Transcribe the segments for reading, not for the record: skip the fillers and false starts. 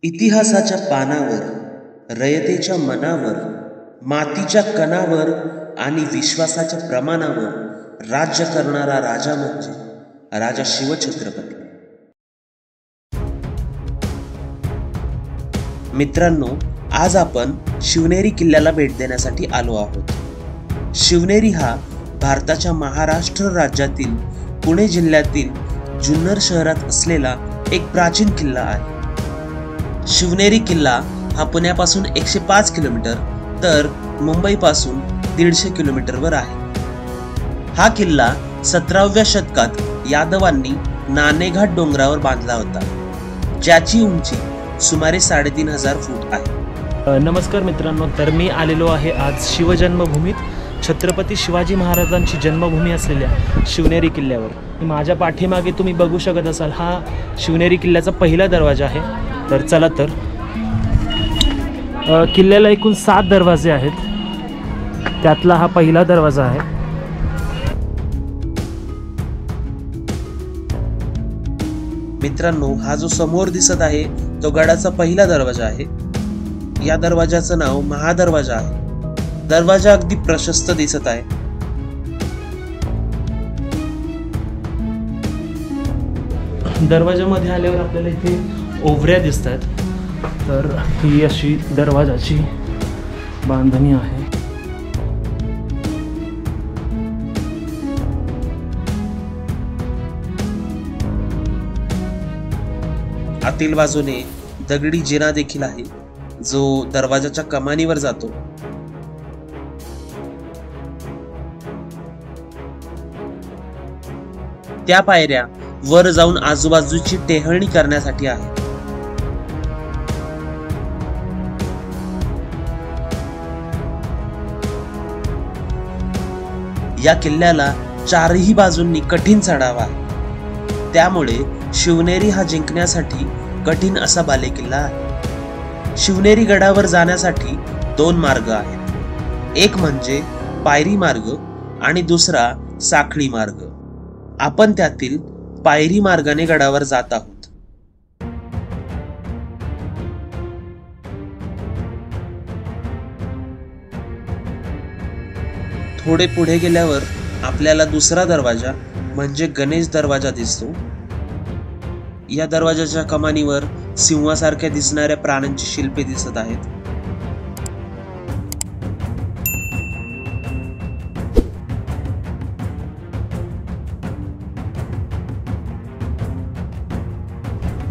इतिहासाच्या पानावर, रयतेच्या मनावर, मातीच्या कणावर आणि विश्वासाच्या प्रमाणावर राज्य करणारा राजा म्हणजे राजा शिवछत्रपती. मित्रांनो, आज आपण शिवनेरी किल्ल्याला भेट देण्यासाठी आलो आहोत. शिवनेरी हा भारताच्या महाराष्ट्र राज्यातील पुणे जिल्ह्यातील जुन्नर शहरात असलेला एक प्राचीन किल्ला आहे. शिवनेरी किल्ला हा पुण्यापासून 105 किलोमीटर तर मुंबईपासून 150 किलोमीटरवर आहे. हा किल्ला 17व्या शतकात यादवांनी नाणेघाट डोंगरावर बांधला होता, ज्याची उंची सुमारे 3,500 फूट आहे. नमस्कार मित्रांनो, तर मी आलेलो आहे आज शिवजन्मभूमीत, छत्रपती शिवाजी महाराजांची जन्मभूमी असलेल्या शिवनेरी किल्ल्यावर. माझ्या पाठीमागे तुम्ही बघू शकत असाल, हा शिवनेरी किल्ल्याचा पहिला दरवाजा आहे. तर चला तर, किल्ल्याला एकूण 7 दरवाजे आहेत, त्यातला हा पहिला दरवाजा आहे. मित्रांनो, हा जो समोर दिसत आहे तो गडाचा पहिला दरवाजा आहे. या दरवाजाचं नाव महादरवाजा आहे. दरवाजा अगदी प्रशस्त दिसत आहे. दरवाजामध्ये आल्यावर आपल्याला इथे ओवऱ्या दिसतात. तर ही अशी दरवाजाची बांधणी आहे. आतील बाजूने दगडी जिना देखील आहे, जो दरवाजाच्या कमानीवर जातो. त्या पायऱ्या वर जाऊन आजूबाजूची टेहळणी करण्यासाठी आहे. या किल्ल्याला 4ही बाजूंनी कठीण चढाव आहे. त्यामुळे शिवनेरी हा जिंकण्यासाठी कठीण असा बालेकिल्ला आहे. शिवनेरी गडावर जाण्यासाठी 2 मार्ग आहेत. एक म्हणजे पायरी मार्ग आणि दुसरा साखळी मार्ग. आपण त्यातील पायरी मार्गाने गडावर जात आहोत. थोडे पुढे गेल्यावर आपल्याला दुसरा दरवाजा म्हणजे गणेश दरवाजा दिसतो. या दरवाजाच्या कमानीवर सिंहासारख्या दिसणाऱ्या प्राण्यांची शिल्पे दिसत आहेत.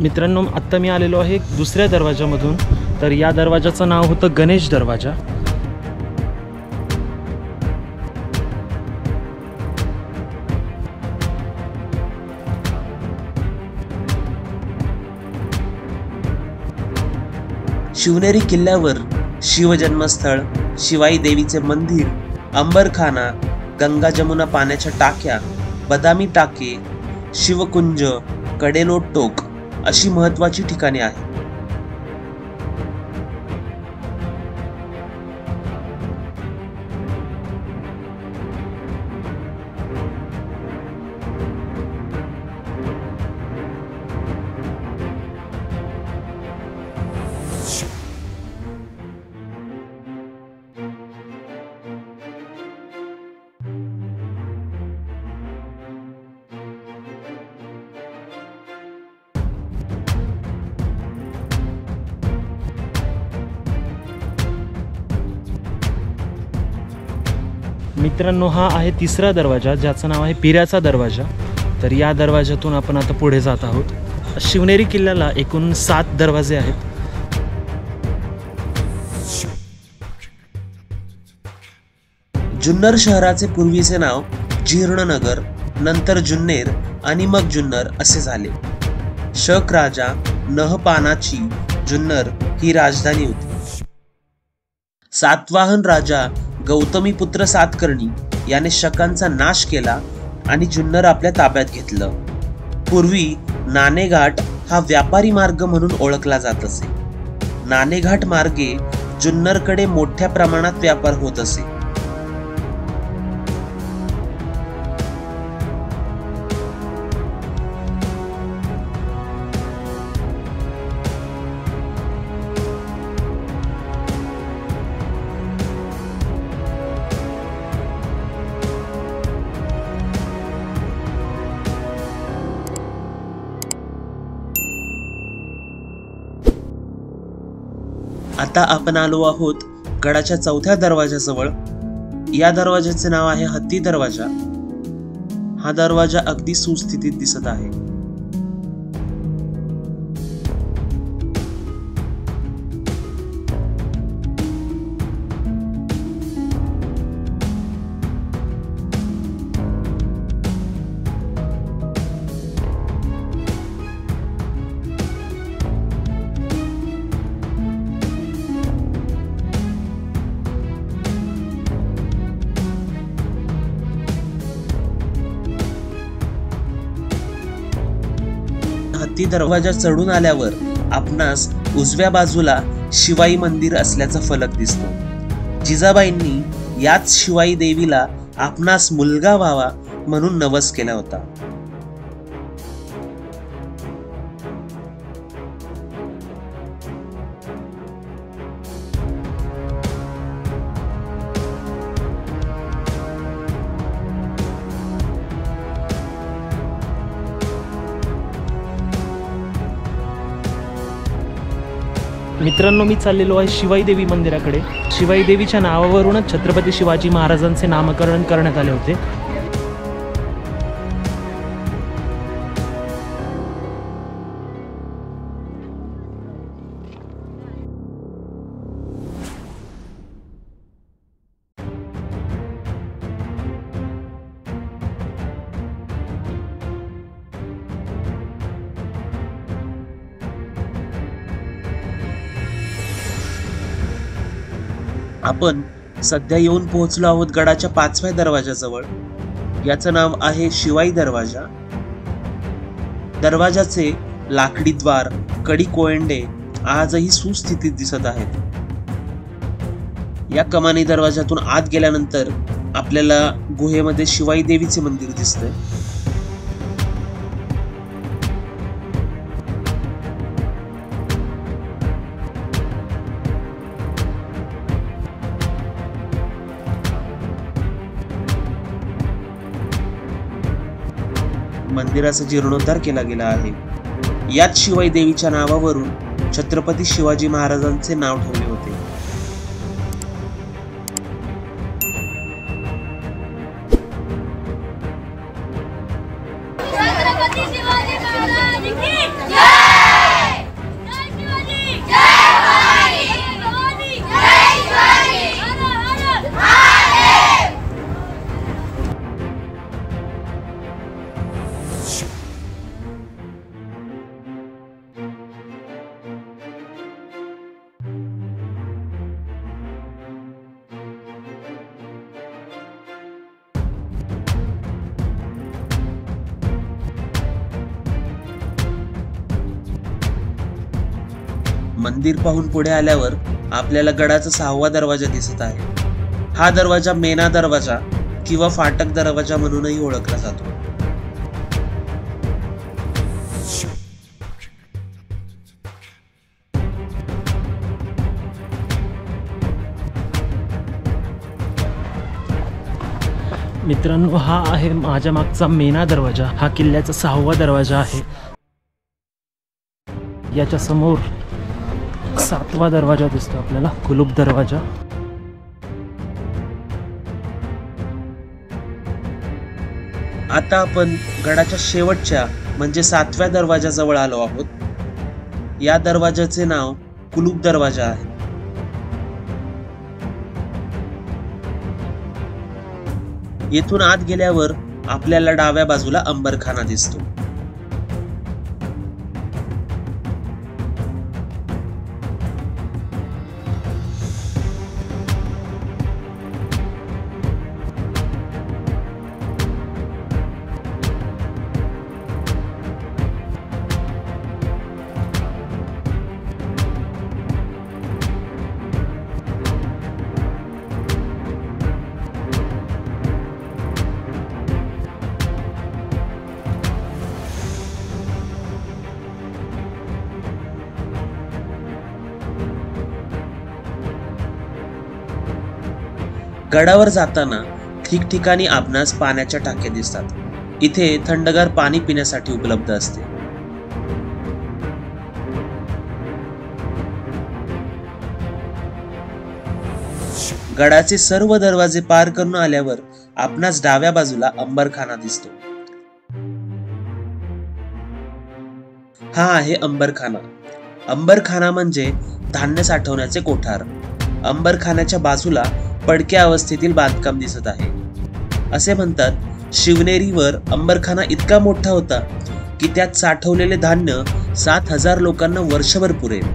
मित्रांनो, आत्ता मी आलेलो आहे दुसऱ्या दरवाजामधून. तर या दरवाजाचं नाव होतं गणेश दरवाजा. शिवनेरी किल्ल्यावर शिवजन्मस्थळ, शिवाई देवीचे मंदिर, अंबरखाना, गंगा जमुना पाण्याच्या टाक्या, बदामी टाके, शिवकुंज, कडेलोट टोक अशी महत्त्वाची ठिकाणे आहेत. मित्रांनो, हा आहे तिसरा दरवाजा, ज्याचं नाव आहे पिऱ्याचा दरवाजा. तर या दरवाजातून आपण आता पुढे जात आहोत. शिवनेरी किल्ल्याला एकूण 7 दरवाजे आहेत. जुन्नर शहराचे पूर्वीचे नाव जीर्णनगर, नंतर जुन्नेर आणि मग जुन्नर असे झाले. शक राजा नहपानाची जुन्नर ही राजधानी होती. सातवाहन राजा गौतमीपुत्र सातकर्णी याने शकांचा नाश केला आणि जुन्नर आपल्या ताब्यात घेतलं. पूर्वी नाणेघाट हा व्यापारी मार्ग म्हणून ओळखला जात असे. नाणेघाट मार्गे जुन्नरकडे मोठ्या प्रमाणात व्यापार होत असे. आता आपण आलो आहोत गडाच्या चौथ्या दरवाजाजवळ. या दरवाजाचे नाव आहे हत्ती दरवाजा. हा दरवाजा अगदी सुस्थितीत दिसत आहे. हत्ती दरवाजा चढून आल्यावर आपणास उजव्या बाजूला शिवाई मंदिर असल्याचा फलक दिसतो. जिजाबाईंनी याच शिवाई देवीला आपणास मुलगा व्हावा म्हणून नवस केला होता. मित्रांनो, मी चाललेलो आहे शिवाई देवी मंदिराकडे. शिवाई देवीच्या नावावरूनच छत्रपती शिवाजी महाराजांचे नामकरण करण्यात आले होते. आपण सध्या येऊन पोहोचलो आहोत गडाच्या 5व्या दरवाजाजवळ. याचं नाव आहे शिवाई दरवाजा. दरवाजाचे लाकडी द्वार, कडी कोयंडे आजही सुस्थितीत दिसत आहेत. या कमानी दरवाजातून आत गेल्यानंतर आपल्याला गुहेमध्ये शिवाई देवीचे मंदिर दिसतंय. मंदिराचा जीर्णोद्धार केला गेला आहे. याच शिवाई देवीच्या नावावरून छत्रपती शिवाजी महाराजांचे नाव ठेवले होते. छत्रपती शिवाजी महाराज की जय! जय शिवाजी! जय भवानी! जय भवानी! जय शिवाजी! हर हर महादेव! मंदिर पाहून पुढे आल्यावर आपल्याला गडाचा 6वा दरवाजा दिसत आहे. हा दरवाजा मेना दरवाजा किंवा फाटक दरवाजा म्हणूनही ओळखला जातो. मित्रांनो, हा आहे माझ्या मागचा मेना दरवाजा. हा किल्ल्याचा 6वा दरवाजा आहे. याच्या समोर 7वा दरवाजा दिसतो आपल्याला, कुलूप दरवाजा. आता आपण गडाच्या शेवटच्या म्हणजे 7व्या दरवाजाजवळ आलो आहोत. या दरवाजाचे नाव कुलूप दरवाजा आहे. येथून आत गेल्यावर आपल्याला डाव्या बाजूला अंबरखाना दिसतो. गडावर जाताना ठिकठिकाणी आपणास पाण्याच्या टाक्या दिसतात. इथे थंडगार पाणी पिण्यासाठी उपलब्ध असते. गडाचे सर्व दरवाजे पार करून आल्यावर आपणास डाव्या बाजूला अंबरखाना दिसतो. हा आहे अंबरखाना. अंबरखाना म्हणजे धान्य साठवण्याचे कोठार. अंबरखान्याच्या बाजूला पडक्या अवस्थेतील बांधकाम दिसत आहे. असे म्हणतात शिवनेरीवर अंबरखाना इतका मोठा होता की त्यात साठवलेले धान्य 7,000 लोकांना वर्षभर पुरेल.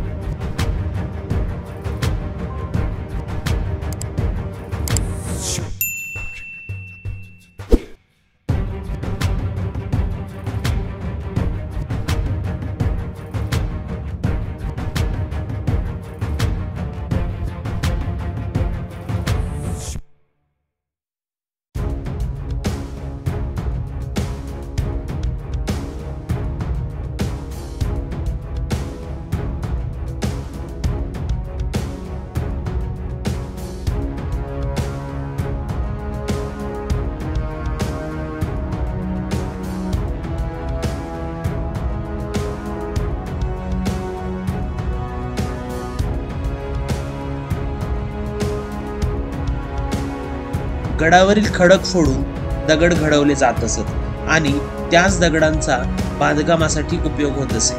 गडावरील खडक फोडून दगड घडवले जात असत आणि त्याच दगडांचा बांधकामासाठी उपयोग होत असे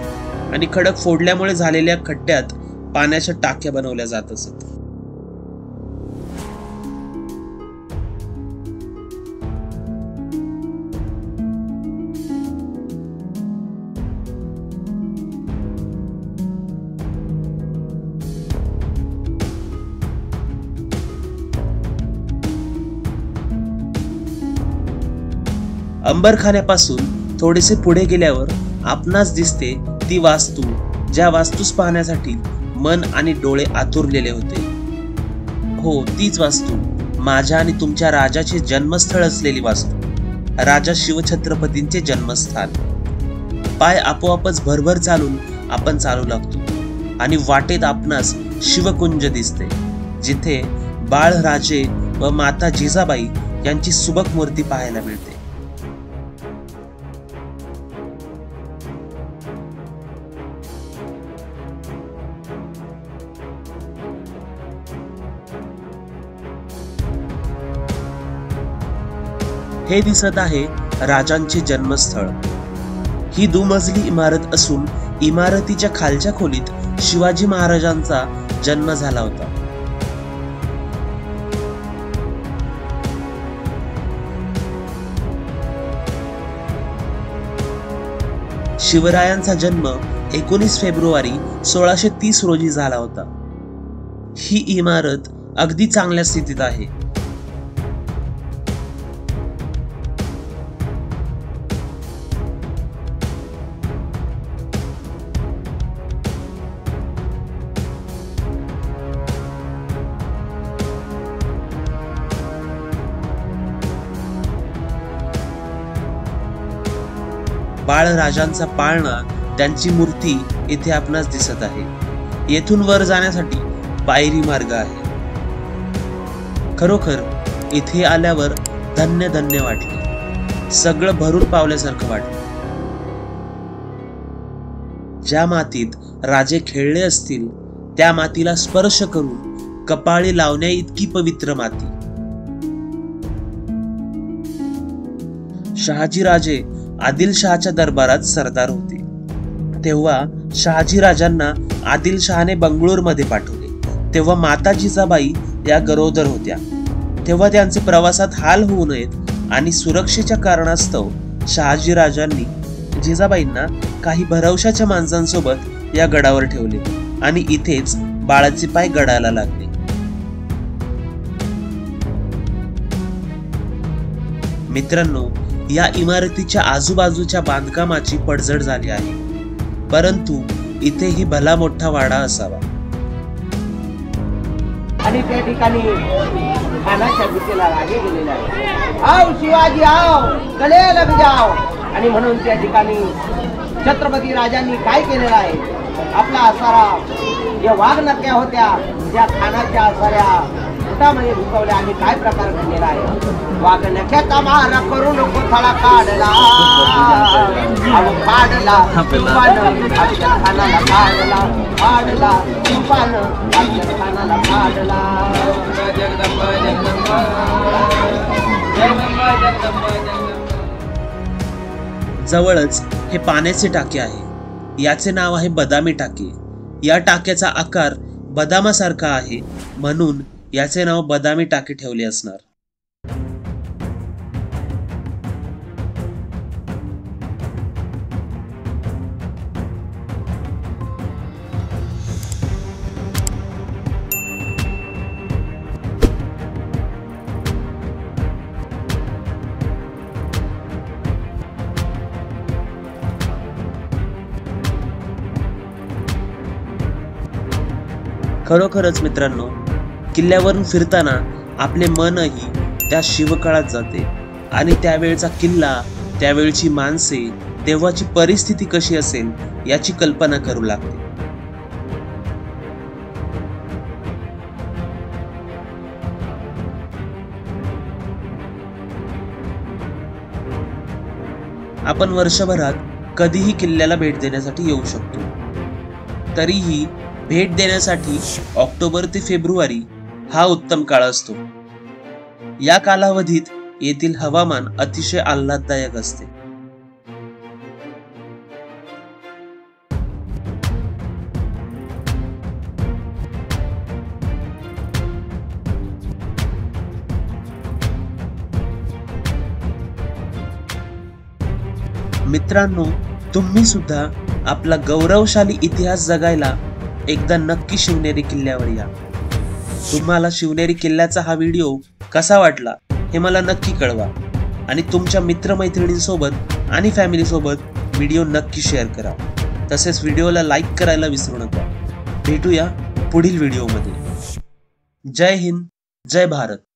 आणि खडक फोडल्यामुळे झालेल्या खड्ड्यात पाण्याच्या टाक्या बनवल्या जात असत. अंबरखान्यापासून थोडेसे पुढे गेल्यावर आपणास दिसते ती वास्तू, ज्या वास्तूस पाहण्यासाठी मन आणि डोळे आतुरलेले होते. हो, तीच वास्तू, माझ्या आणि तुमच्या राजाचे जन्मस्थळ असलेली वास्तू, राजा शिवछत्रपतींचे जन्मस्थान. पाय आपोआपच भरभर चालून आपण चालू लागतो आणि वाटेत आपणास शिवकुंज दिसते, जिथे बाळराजे व माता जिजाबाई यांची सुबक मूर्ती पाहायला मिळते. हे दिसत आहे राजांचे जन्मस्थळ. ही दुमजली इमारत असून इमारतीच्या खालच्या खोलीत शिवाजी महाराजांचा जन्म झाला होता. शिवरायांचा जन्म 19 फेब्रुवारी 1630 रोजी झाला होता. ही इमारत अगदी चांगल्या स्थितीत आहे. बाळराजांचा पाळणा, त्यांची मूर्ती इथे आपणास दिसत आहे. येथून वर जाण्यासाठी पायरी मार्ग आहे. खरोखर इथे आल्यावर धन्य धन्य वाटले. सगळं भरून पावल्यासारखं वाटलं. ज्या मातीत राजे खेळले असतील त्या मातीला स्पर्श करून कपाळी लावण्या इतकी पवित्र माती. शहाजीराजे आदिलशहाच्या दरबारात सरदार होते. तेव्हा शहाजीराजांना आदिलशहाने बंगळूरमध्ये पाठवले. तेव्हा माता जिजाबाई या गरोदर होत्या. तेव्हा त्यांचे प्रवासात हाल होऊ नयेत आणि सुरक्षेच्या कारणास्तव शहाजीराजांनी जिजाबाईंना काही भरवशाच्या माणसांसोबत या गडावर ठेवले आणि इथेच बाळाचे पाय गडाला लागले. मित्रांनो, या इमारतीच्या आजूबाजूच्या बांधकामाची पडझड झाली आहे, परंतु इथेही भला मोठा वाडा असावा. आणि त्या ठिकाणी खानाच्या भीतीला रागे गेलेले आहे. आओ शिवाजी आओ, गले लग जाओ. आणि म्हणून त्या ठिकाणी छत्रपती राजांनी काय केलेलं आहे, आपला आसारा या वाघ नक्या होत्या ज्या खानाच्या आसाऱ्या पोटामध्ये घुसवल्या आणि काय प्रकार घडलेला आहे. वाघ नक्याचा मारा करू नको थळा काढला, काढला खानाला काढला, काढला खानाला काढला. जगदंबा जगदंबा जगदंबा जगदंबा जगदंबा. जवळच हे पाण्याचे टाके आहे. याचे नाव आहे बदामी टाके. या टाक्याचा आकार बदामासारखा आहे म्हणून याचे नाव बदामी टाके ठेवले असणार. खरोखरच मित्रांनो, किल्ल्यावरून फिरताना आपले मनही त्या शिवकाळात जाते आणि त्यावेळचा किल्ला, त्यावेळची माणसे, तेव्हाची परिस्थिती कशी असेल याची कल्पना करू लागते. आपण वर्षभरात कधीही किल्ल्याला भेट देण्यासाठी येऊ शकतो. तरीही भेट देण्यासाठी ऑक्टोबर ते फेब्रुवारी हा उत्तम काळ असतो. या कालावधीत येथील हवामान अतिशय आल्हाददायक असते. मित्रांनो, तुम्ही सुद्धा आपला गौरवशाली इतिहास जगायला एकदा नक्की शिवनेरी किल्ल्यावर या. तुम्हाला शिवनेरी किल्ल्याचा हा व्हिडिओ कसा वाटला हे मला नक्की कळवा आणि तुमच्या मित्रमैत्रिणींसोबत आणि फॅमिलीसोबत व्हिडिओ नक्की शेअर करा. तसेच व्हिडिओला लाईक करायला विसरू नका. भेटूया पुढील व्हिडिओमध्ये. जय हिंद, जय भारत.